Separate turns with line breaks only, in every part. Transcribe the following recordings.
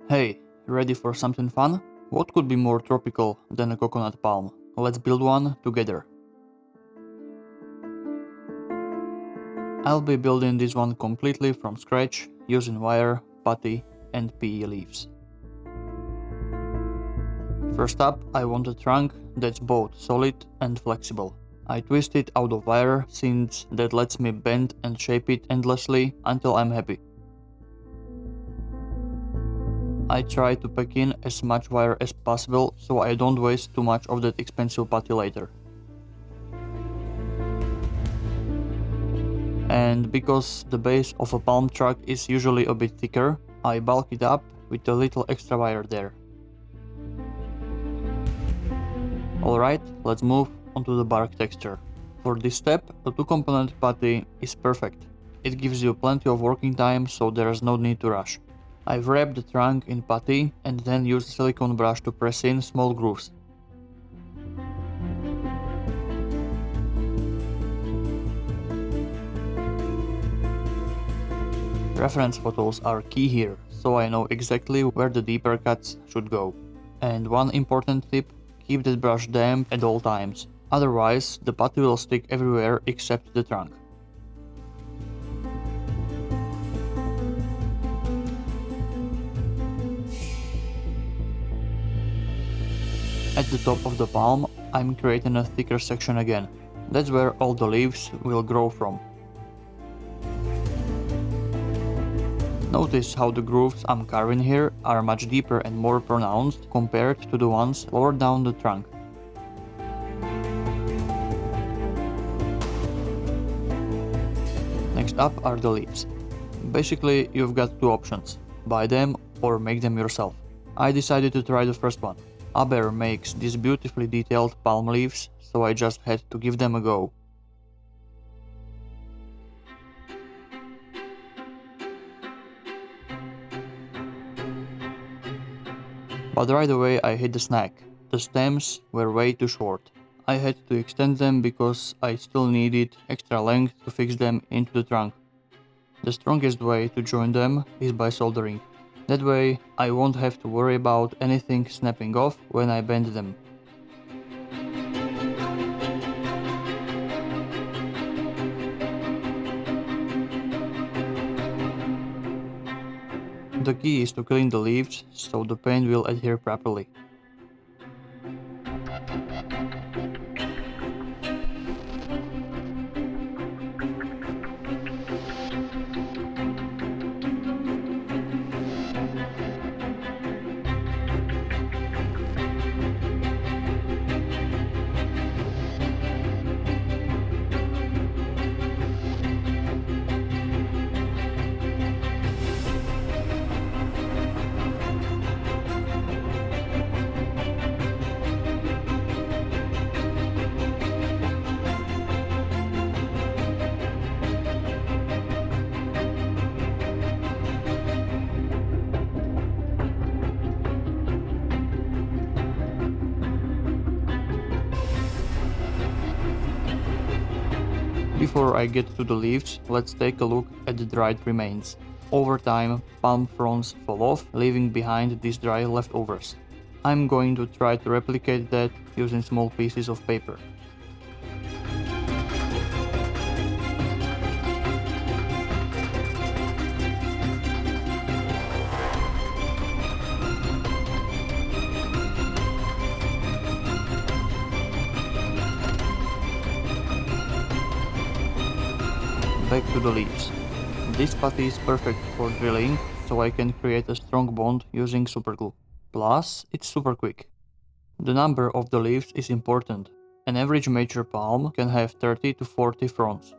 Hey, ready for something fun? What could be more tropical than a coconut palm? Let's build one together. I'll be building this one completely from scratch using wire, putty and PE leaves. First up, I want a trunk that's both solid and flexible. I twist it out of wire since that lets me bend and shape it endlessly until I'm happy. I try to pack in as much wire as possible so I don't waste too much of that expensive putty later. And because the base of a palm truck is usually a bit thicker, I bulk it up with a little extra wire there. Alright, let's move on to the bark texture. For this step, a 2-component putty is perfect. It gives you plenty of working time, so there's no need to rush. I've wrapped the trunk in putty and then used a silicone brush to press in small grooves. Reference photos are key here, so I know exactly where the deeper cuts should go. And one important tip, keep the brush damp at all times, otherwise the putty will stick everywhere except the trunk. At the top of the palm, I'm creating a thicker section again. That's where all the leaves will grow from. Notice how the grooves I'm carving here are much deeper and more pronounced compared to the ones lower down the trunk. Next up are the leaves. Basically, you've got two options, buy them or make them yourself. I decided to try the first one. Aber makes these beautifully detailed palm leaves, so I just had to give them a go. But right away I hit the snag. The stems were way too short. I had to extend them because I still needed extra length to fix them into the trunk. The strongest way to join them is by soldering. That way I won't have to worry about anything snapping off when I bend them. The key is to clean the leaves so the paint will adhere properly. Before I get to the leaves, let's take a look at the dried remains. Over time, palm fronds fall off, leaving behind these dry leftovers. I'm going to try to replicate that using small pieces of paper. Back to the leaves. This putty is perfect for drilling, so I can create a strong bond using superglue. Plus, it's super quick. The number of the leaves is important. An average mature palm can have 30 to 40 fronds.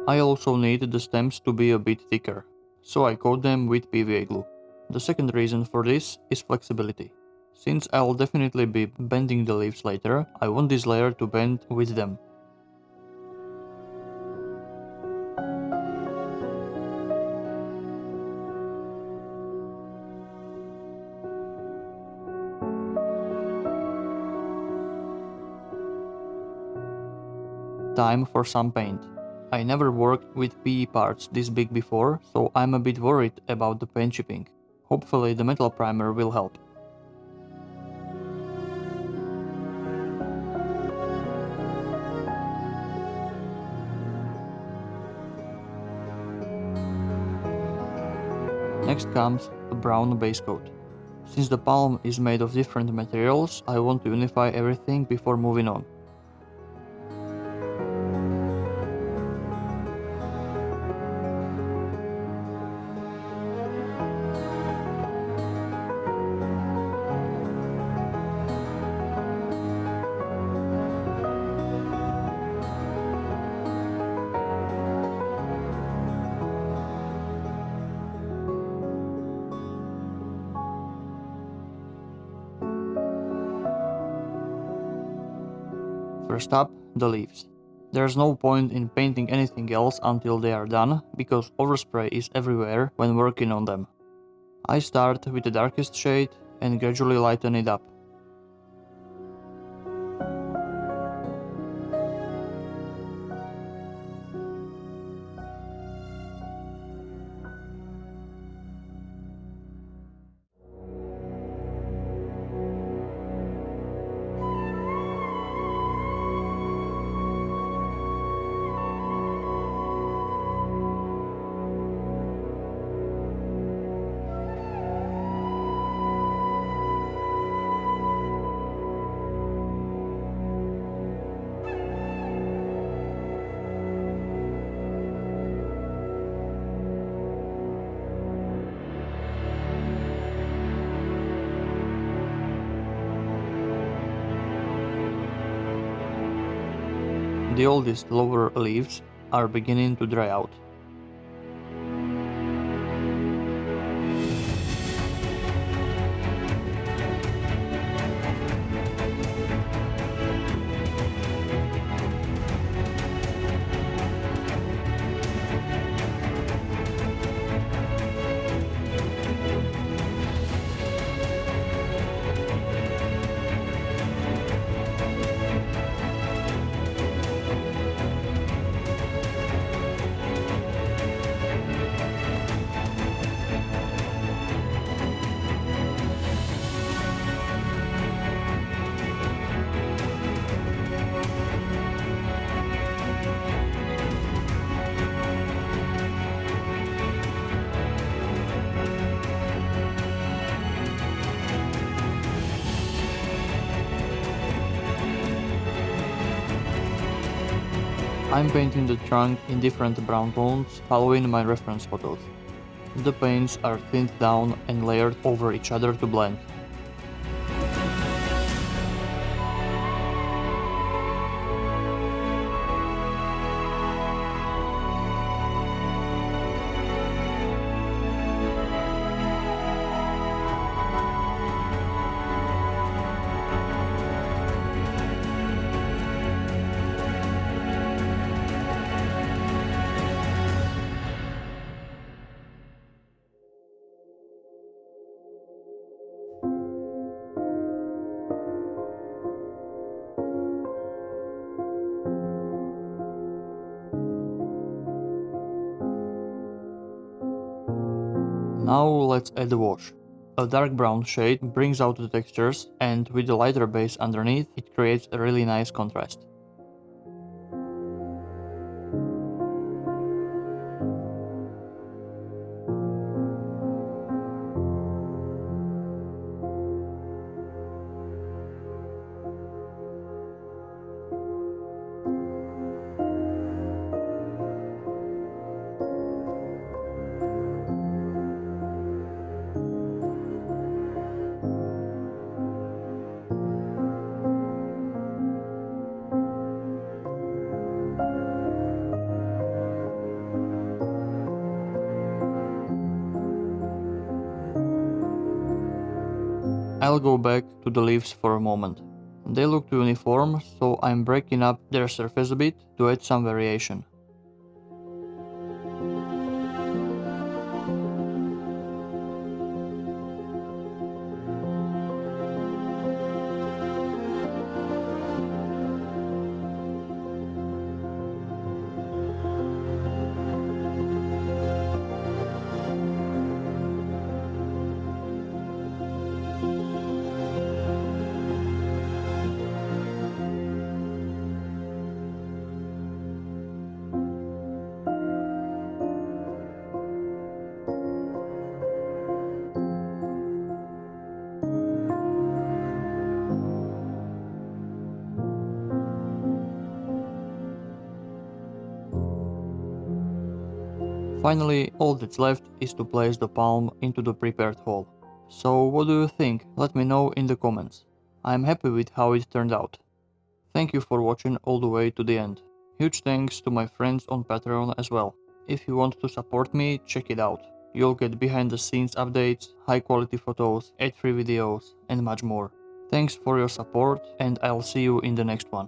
I also need the stems to be a bit thicker, so I coat them with PVA glue. The second reason for this is flexibility. Since I'll definitely be bending the leaves later, I want this layer to bend with them. Time for some paint. I never worked with PE parts this big before, so I'm a bit worried about the paint chipping. Hopefully the metal primer will help. Next comes the brown base coat. Since the palm is made of different materials, I want to unify everything before moving on. First up, the leaves. There's no point in painting anything else until they are done, because overspray is everywhere when working on them. I start with the darkest shade and gradually lighten it up. The oldest lower leaves are beginning to dry out. I'm painting the trunk in different brown tones, following my reference photos. The paints are thinned down and layered over each other to blend. Now let's add the wash. A dark brown shade brings out the textures, and with the lighter base underneath, it creates a really nice contrast. I'll go back to the leaves for a moment. They look too uniform, so I'm breaking up their surface a bit to add some variation. Finally, all that's left is to place the palm into the prepared hole. So what do you think? Let me know in the comments. I'm happy with how it turned out. Thank you for watching all the way to the end. Huge thanks to my friends on Patreon as well. If you want to support me, check it out. You'll get behind the scenes updates, high quality photos, ad-free videos, and much more. Thanks for your support, and I'll see you in the next one.